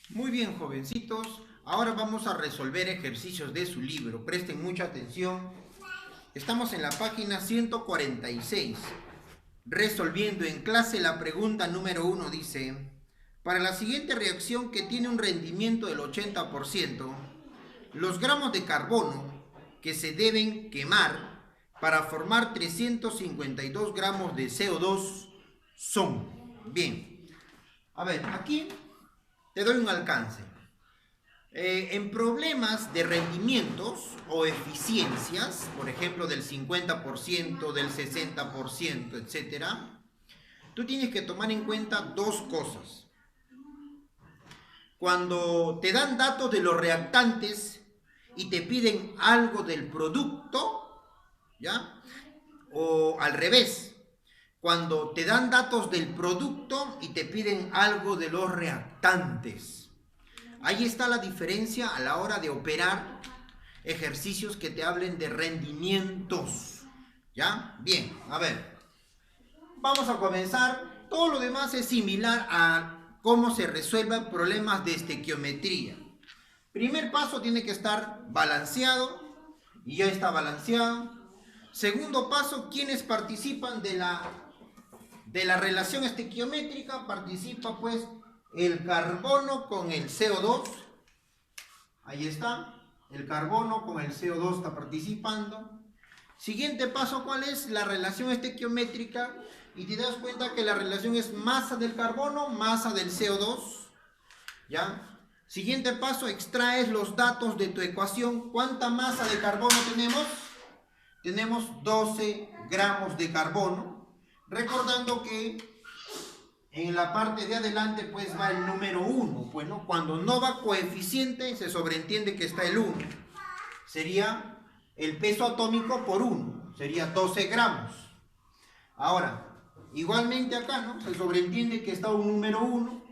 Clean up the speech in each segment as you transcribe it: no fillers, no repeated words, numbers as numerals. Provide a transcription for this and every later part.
Muy bien, jovencitos. Ahora vamos a resolver ejercicios de su libro. Presten mucha atención. Estamos en la página 146. Resolviendo en clase la pregunta número 1 dice: para la siguiente reacción que tiene un rendimiento del 80%, los gramos de carbono que se deben quemar para formar 352 gramos de CO2 son. Bien, a ver, aquí te doy un alcance. En problemas de rendimientos o eficiencias, por ejemplo del 50%, del 60%, etcétera, tú tienes que tomar en cuenta dos cosas. Cuando te dan datos de los reactantes y te piden algo del producto, ¿ya? O al revés, cuando te dan datos del producto y te piden algo de los reactantes. Ahí está la diferencia a la hora de operar ejercicios que te hablen de rendimientos. ¿Ya? Bien, a ver. Vamos a comenzar. Todo lo demás es similar a cómo se resuelven problemas de estequiometría. Primer paso tiene que estar balanceado. Y ya está balanceado. Segundo paso, ¿quiénes participan de la relación estequiométrica? Participa pues el carbono con el CO2. Ahí está. El carbono con el CO2 está participando. Siguiente paso, ¿cuál es? La relación estequiométrica. Y te das cuenta que la relación es masa del carbono, masa del CO2. ¿Ya? Siguiente paso, extraes los datos de tu ecuación. ¿Cuánta masa de carbono tenemos? Tenemos 12 gramos de carbono. Recordando que en la parte de adelante pues va el número 1. Pues, ¿no? Cuando no va coeficiente se sobreentiende que está el 1. Sería el peso atómico por 1. Sería 12 gramos. Ahora, igualmente acá, ¿no? Se sobreentiende que está un número 1.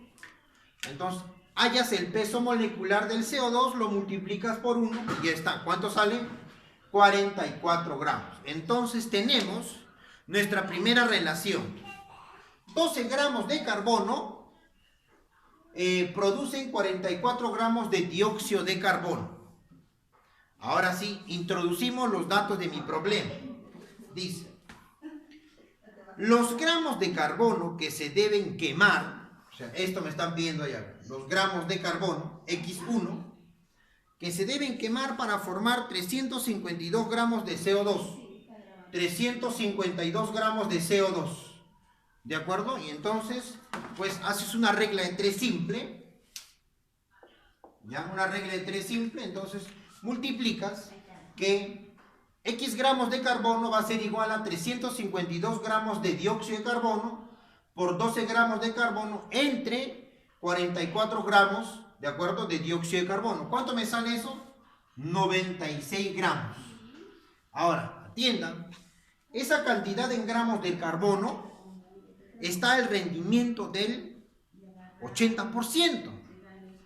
Entonces, hallas el peso molecular del CO2, lo multiplicas por 1 y ya está. ¿Cuánto sale? 44 gramos. Entonces tenemos nuestra primera relación. 12 gramos de carbono producen 44 gramos de dióxido de carbono. Ahora sí, introducimos los datos de mi problema. Dice, los gramos de carbono que se deben quemar, o sea, esto me están pidiendo allá, los gramos de carbono, X1, que se deben quemar para formar 352 gramos de CO2. 352 gramos de CO2. ¿De acuerdo? Y entonces, pues haces una regla de 3 simple. ¿Ya? Una regla de 3 simple. Entonces, multiplicas que X gramos de carbono va a ser igual a 352 gramos de dióxido de carbono por 12 gramos de carbono entre 44 gramos, ¿de acuerdo?, de dióxido de carbono. ¿Cuánto me sale eso? 96 gramos. Ahora, atiendan, esa cantidad en gramos de carbono está el rendimiento del 80%.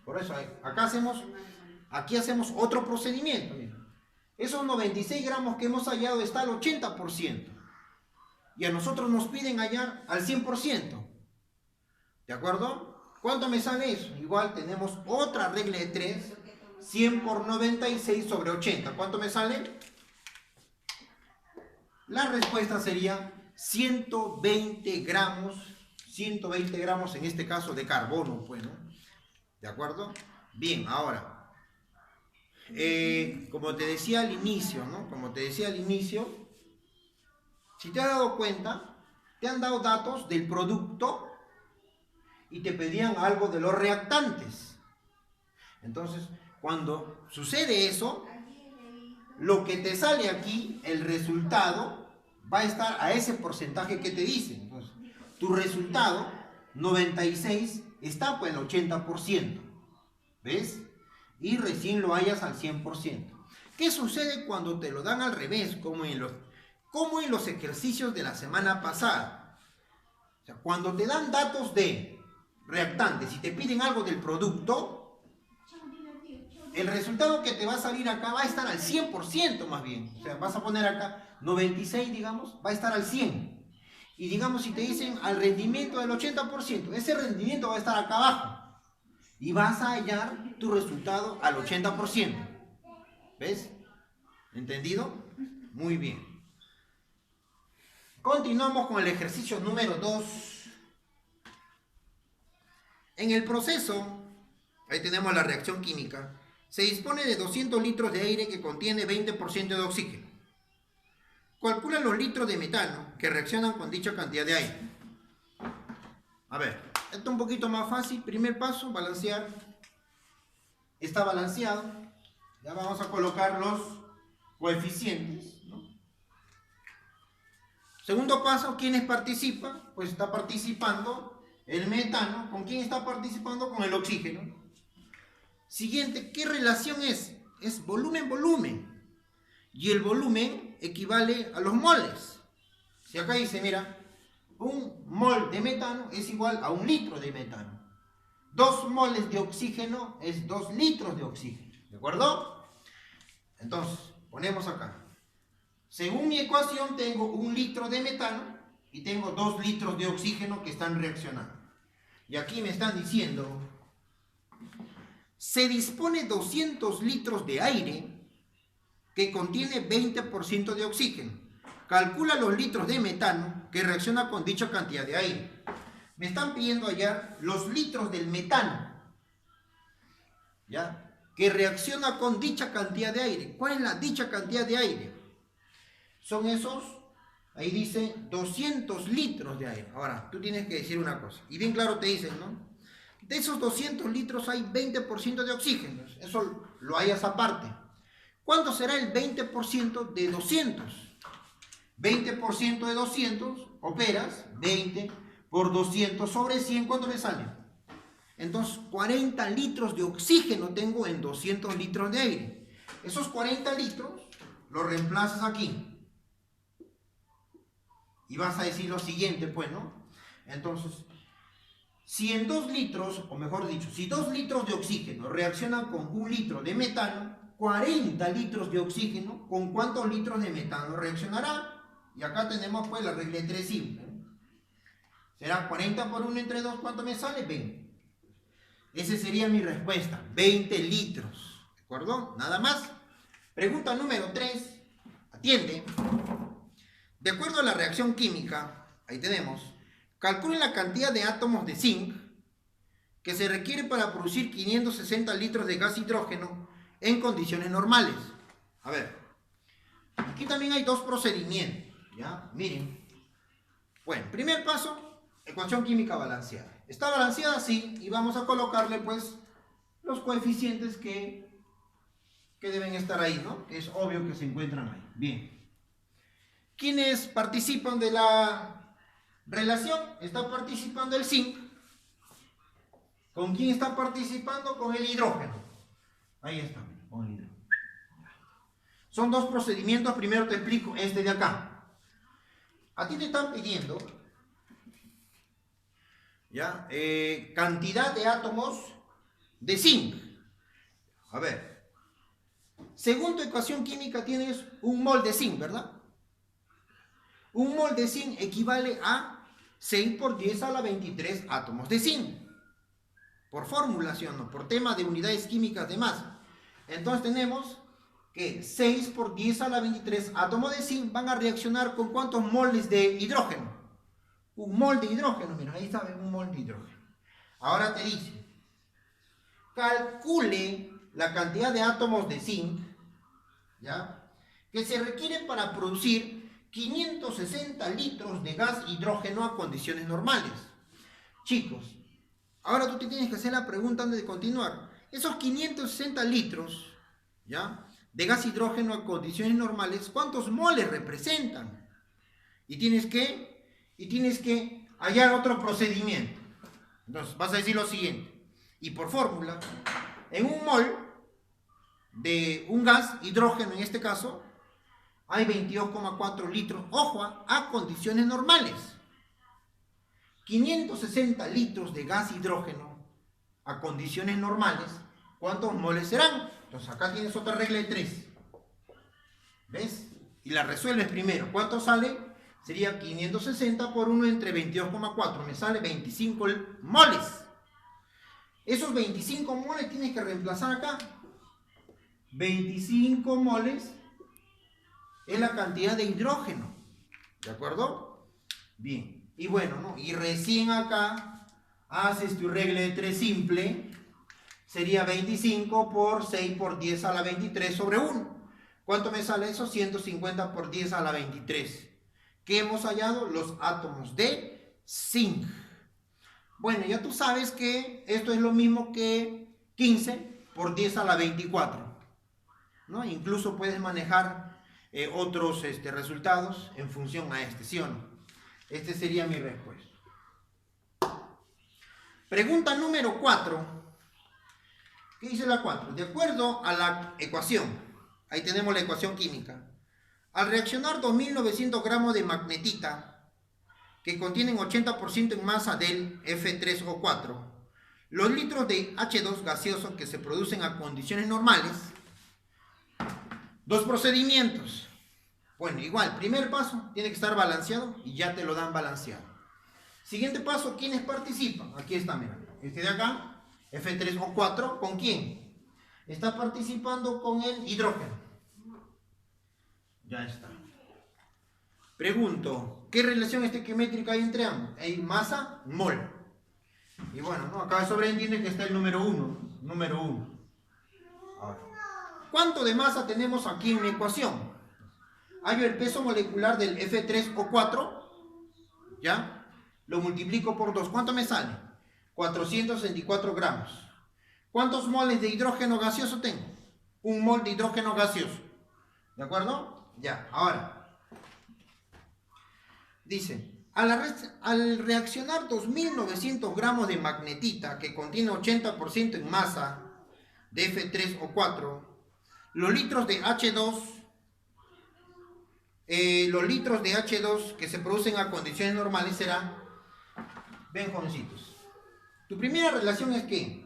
Por eso, aquí hacemos otro procedimiento. Esos 96 gramos que hemos hallado está al 80%. Y a nosotros nos piden hallar al 100%. ¿De acuerdo? ¿Cuánto me sale eso? Igual tenemos otra regla de 3. 100 por 96 sobre 80. ¿Cuánto me sale? La respuesta sería 120 gramos. 120 gramos en este caso de carbono, pues, ¿no? ¿De acuerdo? Bien, ahora, como te decía al inicio, ¿no? Como te decía al inicio, si te has dado cuenta, te han dado datos del producto y te pedían algo de los reactantes. Entonces, cuando sucede eso, lo que te sale aquí, el resultado, va a estar a ese porcentaje que te dicen. Entonces, tu resultado, 96, está pues el 80%. ¿Ves? Y recién lo hallas al 100%. ¿Qué sucede cuando te lo dan al revés? Como en los ejercicios de la semana pasada. O sea, cuando te dan datos de reactantes y te piden algo del producto, el resultado que te va a salir acá va a estar al 100% más bien. O sea, vas a poner acá 96, digamos, va a estar al 100. Y digamos, si te dicen al rendimiento del 80%, ese rendimiento va a estar acá abajo. y vas a hallar tu resultado al 80%. ¿Ves? ¿Entendido? Muy bien. Continuamos con el ejercicio número 2. En el proceso, ahí tenemos la reacción química, se dispone de 200 litros de aire que contiene 20% de oxígeno. Calcula los litros de metano que reaccionan con dicha cantidad de aire. A ver, esto es un poquito más fácil. Primer paso, balancear. Está balanceado. Ya vamos a colocar los coeficientes, ¿no? Segundo paso, ¿quiénes participan? Pues está participando el metano. ¿Con quién está participando? Con el oxígeno. Siguiente, ¿qué relación es? Es volumen-volumen. Y el volumen equivale a los moles. Si acá dice, mira, un mol de metano es igual a 1 litro de metano. 2 moles de oxígeno es 2 litros de oxígeno. ¿De acuerdo? Entonces, ponemos acá. Según mi ecuación, tengo 1 litro de metano y tengo 2 litros de oxígeno que están reaccionando. Y aquí me están diciendo, se dispone 200 litros de aire que contiene 20% de oxígeno. Calcula los litros de metano que reacciona con dicha cantidad de aire. Me están pidiendo hallar los litros del metano, ¿ya? Que reacciona con dicha cantidad de aire. ¿Cuál es la dicha cantidad de aire? Son esos, ahí dice 200 litros de aire. Ahora, tú tienes que decir una cosa, y bien claro te dicen, ¿no? De esos 200 litros hay 20% de oxígeno. Eso lo hayas aparte. ¿Cuánto será el 20% de 200? 20% de 200, operas, 20 por 200 sobre 100, ¿cuánto me sale? Entonces, 40 litros de oxígeno tengo en 200 litros de aire. Esos 40 litros los reemplazas aquí. Y vas a decir lo siguiente, pues, ¿no? Entonces, si en 2 litros, o mejor dicho, si 2 litros de oxígeno reaccionan con 1 litro de metano, 40 litros de oxígeno, ¿con cuántos litros de metano reaccionará? Y acá tenemos pues la regla de 3 simple. Será 40 por 1 entre 2, ¿cuánto me sale? 20. Esa sería mi respuesta, 20 litros. ¿De acuerdo? Nada más. Pregunta número 3. Atiende. De acuerdo a la reacción química, ahí tenemos, calcule la cantidad de átomos de zinc que se requiere para producir 560 litros de gas hidrógeno en condiciones normales. A ver, aquí también hay 2 procedimientos. ¿Ya? Miren. Bueno, primer paso, ecuación química balanceada. Está balanceada, sí, y vamos a colocarle pues los coeficientes que deben estar ahí, ¿no? Que es obvio que se encuentran ahí. Bien. ¿Quiénes participan de la relación? Está participando el zinc. ¿Con quién está participando? Con el hidrógeno. Ahí está, con el hidrógeno. Son 2 procedimientos, primero te explico este de acá. A ti te están pidiendo, ¿ya? Cantidad de átomos de zinc. A ver, según tu ecuación química tienes 1 mol de zinc, ¿verdad? 1 mol de zinc equivale a 6 por 10 a la 23 átomos de zinc. Por formulación, no por tema de unidades químicas de masa. Entonces tenemos que 6 por 10 a la 23 átomos de zinc van a reaccionar con ¿cuántos moles de hidrógeno? 1 mol de hidrógeno, mira, ahí está 1 mol de hidrógeno. Ahora te dice, calcule la cantidad de átomos de zinc, ¿ya? Que se requiere para producir 560 litros de gas hidrógeno a condiciones normales. Chicos, ahora tú te tienes que hacer la pregunta antes de continuar. Esos 560 litros, ¿ya? De gas hidrógeno a condiciones normales, ¿cuántos moles representan? Y tienes que hallar otro procedimiento. Entonces vas a decir lo siguiente, y por fórmula, en 1 mol de un gas hidrógeno, en este caso, hay 22,4 litros, ojo, a condiciones normales. 560 litros de gas hidrógeno a condiciones normales, ¿cuántos moles serán? Entonces acá tienes otra regla de 3. ¿Ves? Y la resuelves primero. ¿Cuánto sale? Sería 560 por 1 entre 22,4. Me sale 25 moles. Esos 25 moles tienes que reemplazar acá. 25 moles es la cantidad de hidrógeno. ¿De acuerdo? Bien. Y bueno, ¿no? Y recién acá haces tu regla de 3 simple. Sería 25 por 6 por 10 a la 23 sobre 1. ¿Cuánto me sale eso? 150 por 10 a la 23. ¿Qué hemos hallado? Los átomos de zinc. Bueno, ya tú sabes que esto es lo mismo que 15 por 10 a la 24. ¿No? Incluso puedes manejar otros resultados en función a este, ¿sí o no? Este sería mi respuesta. Pregunta número 4. ¿Qué dice la 4? De acuerdo a la ecuación, ahí tenemos la ecuación química. Al reaccionar 2900 gramos de magnetita, que contienen 80% en masa del F3O4, los litros de H2 gaseoso que se producen a condiciones normales, dos procedimientos. Bueno, igual, primer paso, tiene que estar balanceado y ya te lo dan balanceado. Siguiente paso, ¿quiénes participan? Aquí está, mira, este de acá. F3O4, ¿con quién? Está participando con el hidrógeno. Ya está. Pregunto, ¿qué relación estequiométrica hay entre ambos? Hay masa, mol. Y bueno, ¿no? Acá sobreentiende que está el número 1. Número 1. Ahora, ¿cuánto de masa tenemos aquí en la ecuación? Hallo el peso molecular del F3O4. ¿Ya? Lo multiplico por 2. ¿Cuánto me sale? 464 gramos. ¿Cuántos moles de hidrógeno gaseoso tengo? Un mol de hidrógeno gaseoso. ¿De acuerdo? Ya, ahora. Dice, al reaccionar 2900 gramos de magnetita, que contiene 80% en masa de F3O4, los litros de H2 que se producen a condiciones normales serán, ven jovencitos, tu primera relación es que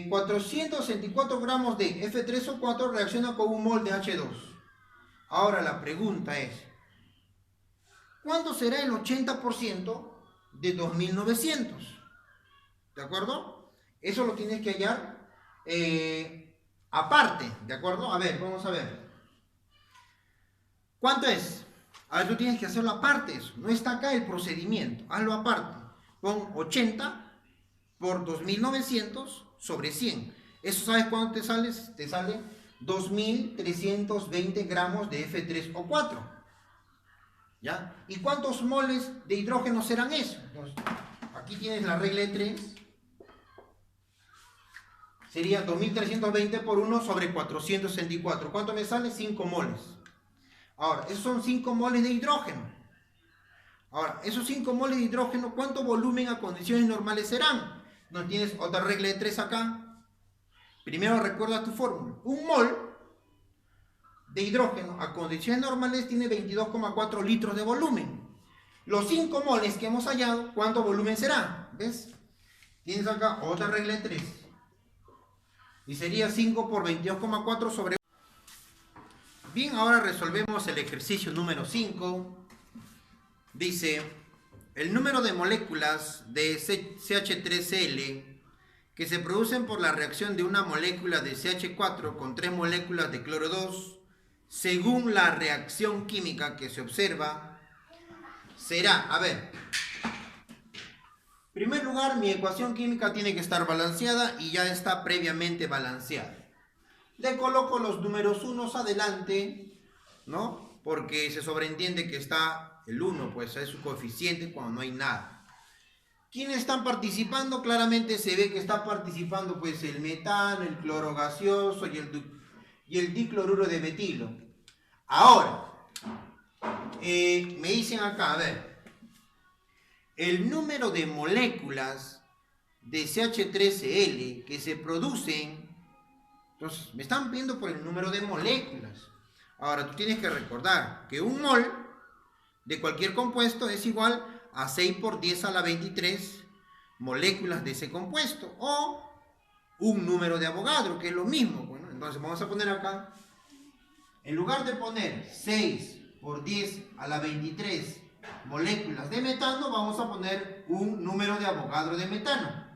464 gramos de F3O4 reacciona con un mol de H2. Ahora la pregunta es, ¿cuánto será el 80% de 2900? ¿De acuerdo? Eso lo tienes que hallar aparte, ¿de acuerdo? A ver, vamos a ver. ¿Cuánto es? A ver, tú tienes que hacerlo aparte eso. No está acá el procedimiento. Hazlo aparte. Pon 80 por 2900 sobre 100. ¿Eso sabes cuánto te sale? Te sale 2320 gramos de F3O4. ¿Ya? ¿Y cuántos moles de hidrógeno serán eso? Entonces, aquí tienes la regla de 3. Sería 2320 por 1 sobre 464. ¿Cuánto me sale? 5 moles. Ahora, esos son 5 moles de hidrógeno. Ahora, esos 5 moles de hidrógeno, ¿cuánto volumen a condiciones normales serán? No tienes otra regla de 3 acá. Primero recuerda tu fórmula. Un mol de hidrógeno a condiciones normales tiene 22,4 litros de volumen. Los 5 moles que hemos hallado, ¿cuánto volumen será? ¿Ves? Tienes acá otra regla de 3. Y sería 5 por 22,4 sobre... Bien, ahora resolvemos el ejercicio número 5. Dice, el número de moléculas de CH3Cl que se producen por la reacción de una molécula de CH4 con 3 moléculas de cloro 2, según la reacción química que se observa, será, a ver, en primer lugar, mi ecuación química tiene que estar balanceada y ya está previamente balanceada. Le coloco los números unos adelante, ¿no? Porque se sobreentiende que está el 1, pues es su coeficiente cuando no hay nada. ¿Quiénes están participando? Claramente se ve que está participando pues el metano, el cloro gaseoso y el dicloruro de metilo. Ahora, me dicen acá, a ver, el número de moléculas de CH3Cl que se producen. Entonces, me están pidiendo por el número de moléculas. Ahora, tú tienes que recordar que un mol de cualquier compuesto es igual a 6 por 10 a la 23 moléculas de ese compuesto. O un número de Avogadro, que es lo mismo. Bueno, entonces vamos a poner acá, en lugar de poner 6 por 10 a la 23 moléculas de metano, vamos a poner un número de Avogadro de metano.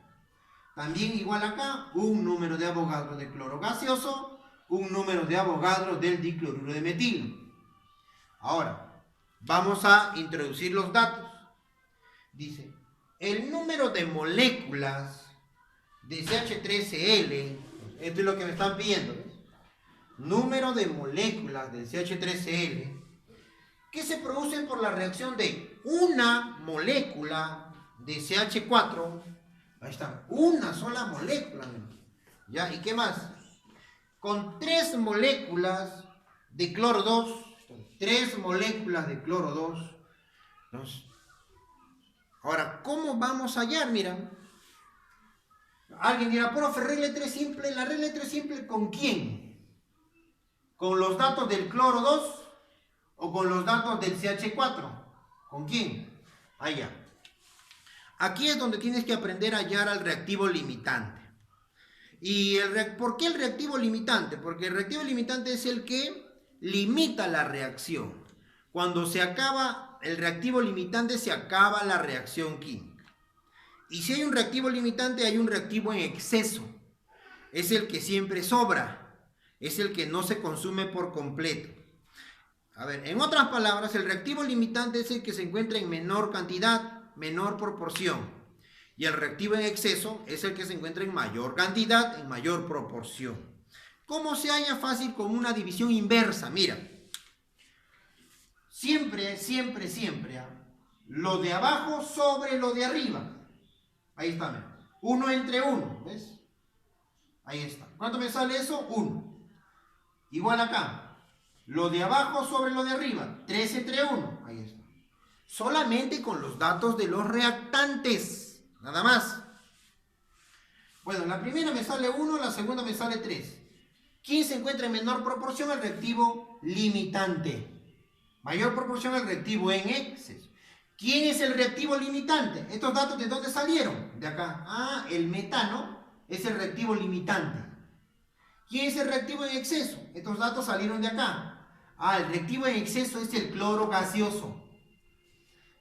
También igual acá, un número de Avogadro de cloro gaseoso, un número de Avogadro del dicloruro de metilo. Ahora, vamos a introducir los datos. Dice, el número de moléculas de CH3Cl, esto es lo que me están pidiendo, ¿ves? Número de moléculas de CH3Cl que se producen por la reacción de una molécula de CH4. Ahí está, una sola molécula. ¿Ya? ¿Y qué más? Con 3 moléculas de cloro 2. 3 moléculas de cloro 2. Entonces, ahora, ¿cómo vamos a hallar? Mira, alguien dirá, profe, regla 3 simple. ¿La regla 3 simple con quién? ¿Con los datos del cloro 2 o con los datos del CH4? ¿Con quién? Allá. Aquí es donde tienes que aprender a hallar al reactivo limitante. ¿Y por qué el reactivo limitante? Porque el reactivo limitante es el que limita la reacción. Cuando se acaba el reactivo limitante, se acaba la reacción química. Y si hay un reactivo limitante, hay un reactivo en exceso. Es el que siempre sobra. Es el que no se consume por completo. A ver, en otras palabras, el reactivo limitante es el que se encuentra en menor cantidad, menor proporción. Y el reactivo en exceso es el que se encuentra en mayor cantidad, en mayor proporción. ¿Cómo se halla? Fácil, con una división inversa. Mira, siempre, siempre, siempre, lo de abajo sobre lo de arriba. Ahí está, mira. 1 entre 1, ¿ves? Ahí está. ¿Cuánto me sale eso? 1. Igual acá. Lo de abajo sobre lo de arriba. 3 entre 1. Ahí está. Solamente con los datos de los reactantes. Nada más. Bueno, la primera me sale 1, la segunda me sale 3. ¿Quién se encuentra en menor proporción? El reactivo limitante. Mayor proporción el reactivo en exceso. ¿Quién es el reactivo limitante? ¿Estos datos de dónde salieron? De acá. Ah, el metano es el reactivo limitante. ¿Quién es el reactivo en exceso? Estos datos salieron de acá. Ah, el reactivo en exceso es el cloro gaseoso.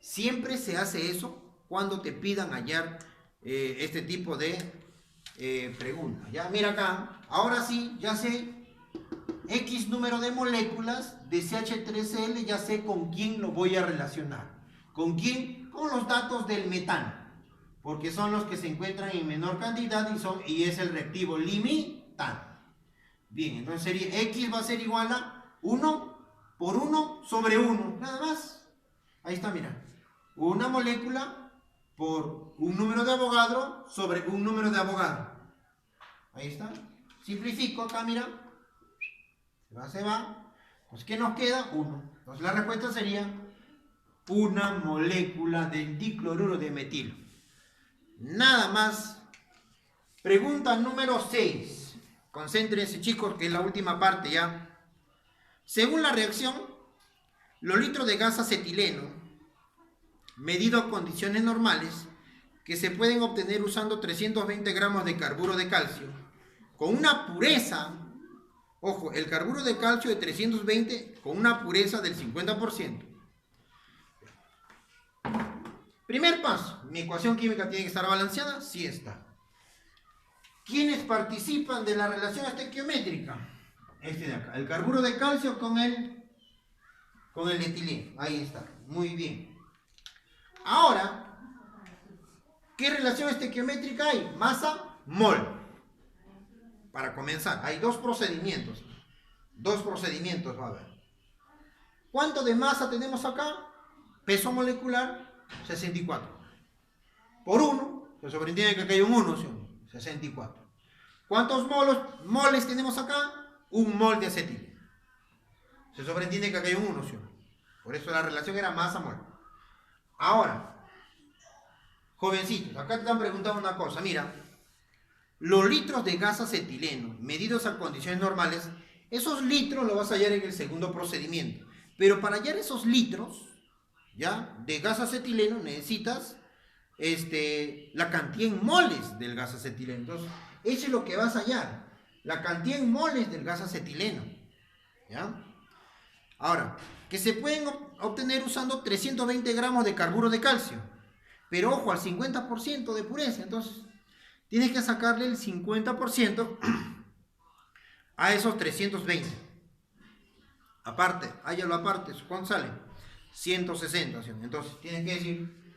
Siempre se hace eso cuando te pidan hallar este tipo de preguntas. Ya, mira acá. Ahora sí, ya sé X número de moléculas de CH3Cl, ya sé con quién lo voy a relacionar. ¿Con quién? Con los datos del metano. Porque son los que se encuentran en menor cantidad y es el reactivo limitante. Bien, entonces sería X va a ser igual a 1 por 1 sobre 1. Nada más. Ahí está, mira. Una molécula por un número de Avogadro sobre un número de Avogadro. Ahí está. Simplifico acá, mira. Se va. Pues, ¿qué nos queda? 1. Entonces la respuesta sería una molécula del dicloruro de metilo. Nada más. Pregunta número 6. Concéntrense, chicos, que es la última parte ya. Según la reacción, los litros de gas acetileno, medido a condiciones normales, que se pueden obtener usando 320 gramos de carburo de calcio, con una pureza, ojo, el carburo de calcio de 320 con una pureza del 50%. Primer paso, ¿mi ecuación química tiene que estar balanceada? Sí está. ¿Quiénes participan de la relación estequiométrica? Este de acá, el carburo de calcio con el etileno. Ahí está, muy bien. Ahora, ¿qué relación estequiométrica hay? Masa-mol. Para comenzar, hay dos procedimientos. Dos procedimientos va a haber. ¿Cuánto de masa tenemos acá? Peso molecular, 64. Por 1, se sobreentiende que acá hay un 1, ¿sí? 64. ¿Cuántos moles tenemos acá? Un mol de acetileno. Se sobreentiende que acá hay un 1, ¿sí? Por eso la relación era masa-mol. Ahora, jovencitos, acá te están preguntando una cosa. Mira, los litros de gas acetileno medidos a condiciones normales, esos litros los vas a hallar en el segundo procedimiento. Pero para hallar esos litros, ¿ya?, de gas acetileno necesitas la cantidad en moles del gas acetileno. Entonces, eso es lo que vas a hallar, la cantidad en moles del gas acetileno, ¿ya? Ahora, que se pueden obtener usando 320 gramos de carburo de calcio, pero ojo, al 50% de pureza. Entonces, tienes que sacarle el 50% a esos 320. Aparte, hállalo aparte, ¿cuánto sale? 160. Entonces, tienes que decir,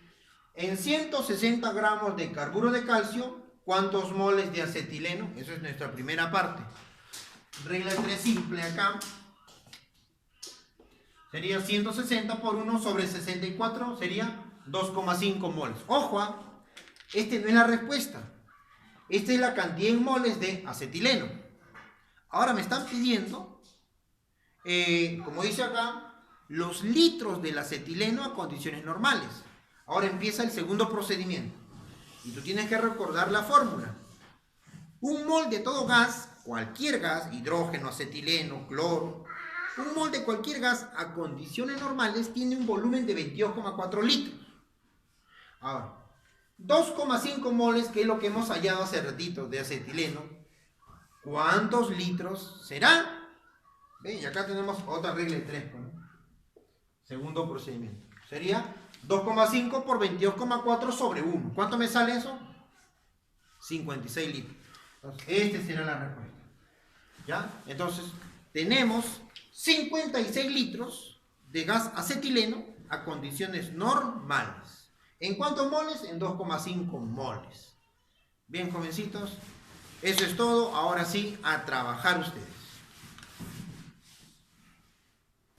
en 160 gramos de carburo de calcio, ¿cuántos moles de acetileno? Esa es nuestra primera parte. Regla de 3 simple acá. Sería 160 por 1 sobre 64, sería 2,5 moles. Ojo, este no es la respuesta. Esta es la cantidad en moles de acetileno. Ahora me están pidiendo, como dice acá, los litros del acetileno a condiciones normales. Ahora empieza el segundo procedimiento. Y tú tienes que recordar la fórmula. Un mol de todo gas, cualquier gas, hidrógeno, acetileno, cloro, un mol de cualquier gas a condiciones normales tiene un volumen de 22,4 litros. Ahora, 2,5 moles, que es lo que hemos hallado hace ratito de acetileno, ¿cuántos litros será? ¿Ven? Y acá tenemos otra regla de 3, ¿no? Segundo procedimiento. Sería 2,5 por 22,4 sobre 1. ¿Cuánto me sale eso? 56 litros. Entonces, esta será la respuesta. ¿Ya? Entonces, tenemos 56 litros de gas acetileno a condiciones normales. ¿En cuántos moles? En 2,5 moles. Bien, jovencitos, eso es todo. Ahora sí, a trabajar ustedes.